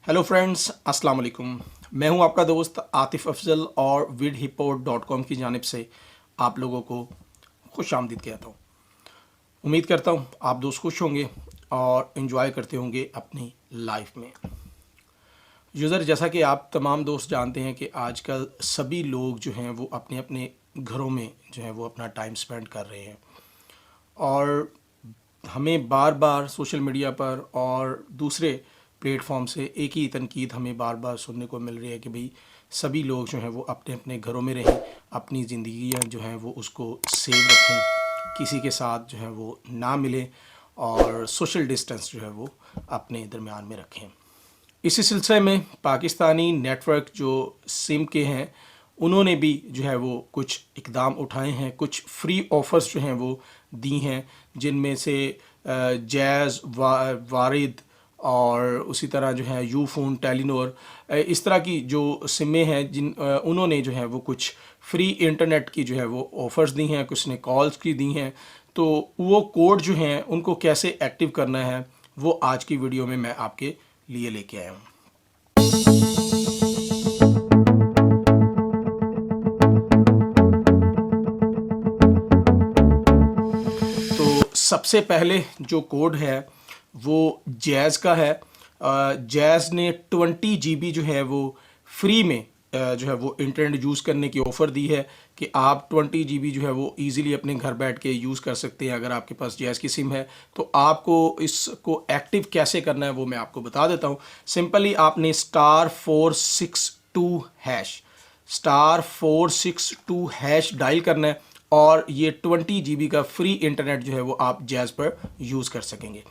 Hello friends, अस्सलाम वालेकुम। मैं हूं आपका दोस्त आतिफ अफजल और vidhipo.com की जानिब से आप लोगों को खुश आमदीद कहता हूं। उम्मीद करता हूं आप दोस्त खुश होंगे और इन्जॉय करते होंगे अपनी लाइफ में। यूज़र, जैसा कि आप तमाम दोस्त जानते हैं कि आजकल सभी लोग जो हैं वो अपने अपने घरों में जो है वो अपना टाइम स्पेंड कर रहे हैं और हमें बार बार सोशल मीडिया पर और दूसरे प्लेटफॉर्म से एक ही तनकीद हमें बार बार सुनने को मिल रही है कि भाई सभी लोग जो हैं वो अपने अपने घरों में रहें, अपनी ज़िंदगियाँ जो हैं वो उसको सेव रखें, किसी के साथ जो है वो ना मिलें और सोशल डिस्टेंस जो है वो अपने दरमियान में रखें। इसी सिलसिले में पाकिस्तानी नेटवर्क जो सिम के हैं उन्होंने भी जो है वो कुछ इकदाम उठाए हैं, कुछ फ्री ऑफ़र्स जो हैं वो दी हैं, जिनमें से जैज़, वारिद और उसी तरह जो है यूफोन, टेलीनॉर, इस तरह की जो सिमें हैं जिन उन्होंने जो है वो कुछ फ्री इंटरनेट की जो है वो ऑफ़र्स दी हैं, कुछ ने कॉल्स की दी हैं। तो वो कोड जो हैं उनको कैसे एक्टिव करना है वो आज की वीडियो में मैं आपके लिए लेके आया हूँ। तो सबसे पहले जो कोड है वो जैज़ का है। जैज़ ने 20 GB जो है वो फ्री में जो है वो इंटरनेट यूज़ करने की ऑफ़र दी है कि आप 20 GB जो है वो इजीली अपने घर बैठ के यूज़ कर सकते हैं। अगर आपके पास जैज़ की सिम है तो आपको इसको एक्टिव कैसे करना है वो मैं आपको बता देता हूँ। सिंपली आपने *462# डायल करना है और ये 20 GB का फ्री इंटरनेट जो है वो आप जैज़ पर यूज़ कर सकेंगे।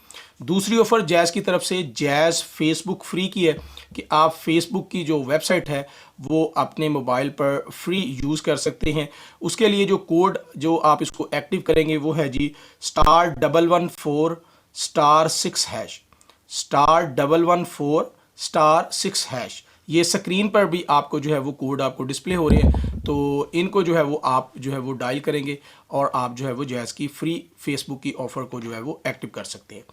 दूसरी ऑफ़र जैज़ की तरफ से जैज़ फेसबुक फ्री की है कि आप फेसबुक की जो वेबसाइट है वो अपने मोबाइल पर फ्री यूज़ कर सकते हैं। उसके लिए जो कोड जो आप इसको एक्टिव करेंगे वो है जी *114*6#, *114*6#। ये स्क्रीन पर भी आपको जो है वो कोड आपको डिस्प्ले हो रहे हैं, तो इनको जो है वो आप जो है वो डायल करेंगे और आप जो है वो जैज़ की फ्री फेसबुक की ऑफ़र को जो है वो एक्टिव कर सकते हैं।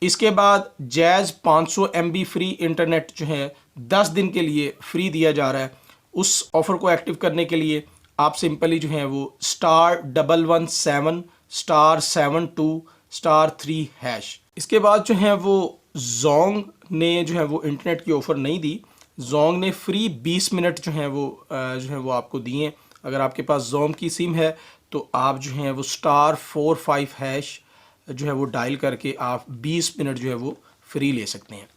इसके बाद जैज़ 500 MB फ्री इंटरनेट जो है 10 दिन के लिए फ्री दिया जा रहा है। उस ऑफ़र को एक्टिव करने के लिए आप सिंपली जो है वो *117*72*3#। इसके बाद जो है वो जोंग ने जो है वो इंटरनेट की ऑफ़र नहीं दी। जोंग ने फ्री 20 मिनट जो है वो आपको दिए। अगर आपके पास जोंग की सिम है तो आप जो है वो *45# जो है वो डायल करके आप 20 मिनट जो है वो फ्री ले सकते हैं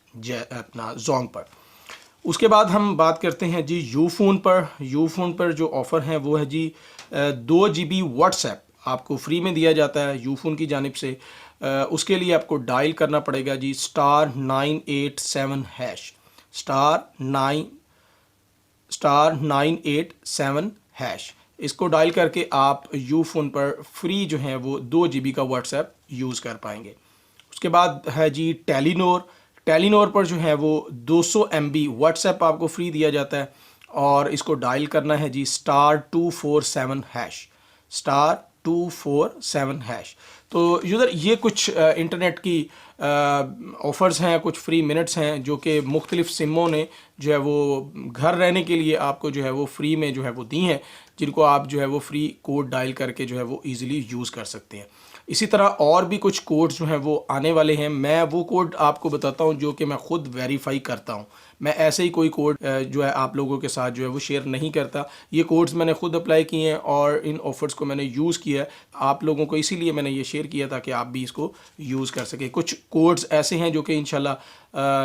अपना जोंग पर। उसके बाद हम बात करते हैं जी यूफोन पर। यूफोन पर जो ऑफ़र है वो है जी 2 GB व्हाट्सएप आपको फ्री में दिया जाता है यूफोन की जानिब से। उसके लिए आपको डायल करना पड़ेगा जी *987#, *987#। इसको डायल करके आप यूफोन पर फ्री जो है वो 2 GB का व्हाट्सएप यूज़ कर पाएंगे। उसके बाद है जी टेलीनॉर। टेलीनॉर पर जो है वो 200 MB व्हाट्सएप आपको फ्री दिया जाता है और इसको डायल करना है जी *247#। तो यूज़र, ये कुछ इंटरनेट की ऑफ़र्स हैं, कुछ फ्री मिनट्स हैं जो कि मुख्तलिफ़ सिमों ने जो है वो घर रहने के लिए आपको जो है वो फ्री में जो है वो दी हैं, जिनको आप जो है वो फ्री कोड डायल करके जो है वो ईज़िली यूज़ कर सकते हैं। इसी तरह और भी कुछ कोड्स जो हैं वो आने वाले हैं। मैं वो कोड आपको बताता हूं जो कि मैं ख़ुद वेरीफाई करता हूं। मैं ऐसे ही कोई कोड जो है आप लोगों के साथ जो है वो शेयर नहीं करता। ये कोड्स मैंने ख़ुद अप्लाई किए हैं और इन ऑफ़र्स को मैंने यूज़ किया है आप लोगों को, इसीलिए मैंने ये शेयर किया था कि आप भी इसको यूज़ कर सकें। कुछ कोड्स ऐसे हैं जो कि इंशाल्लाह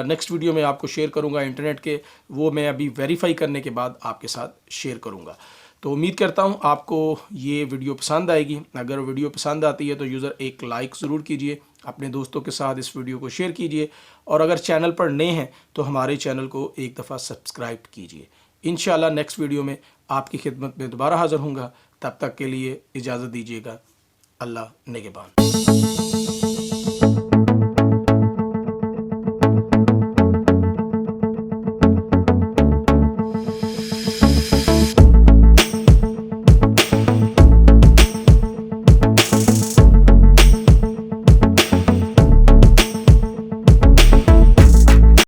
नेक्स्ट वीडियो में आपको शेयर करूँगा इंटरनेट के, वो मैं अभी वेरीफाई करने के बाद आपके साथ शेयर करूँगा। तो उम्मीद करता हूँ आपको ये वीडियो पसंद आएगी। अगर वीडियो पसंद आती है तो यूज़र एक लाइक ज़रूर कीजिए, अपने दोस्तों के साथ इस वीडियो को शेयर कीजिए और अगर चैनल पर नए हैं तो हमारे चैनल को एक दफ़ा सब्सक्राइब कीजिए। इंशाल्लाह नेक्स्ट वीडियो में आपकी खिदमत में दोबारा हाज़िर होऊंगा। तब तक के लिए इजाज़त दीजिएगा। अल्लाह निगहबान।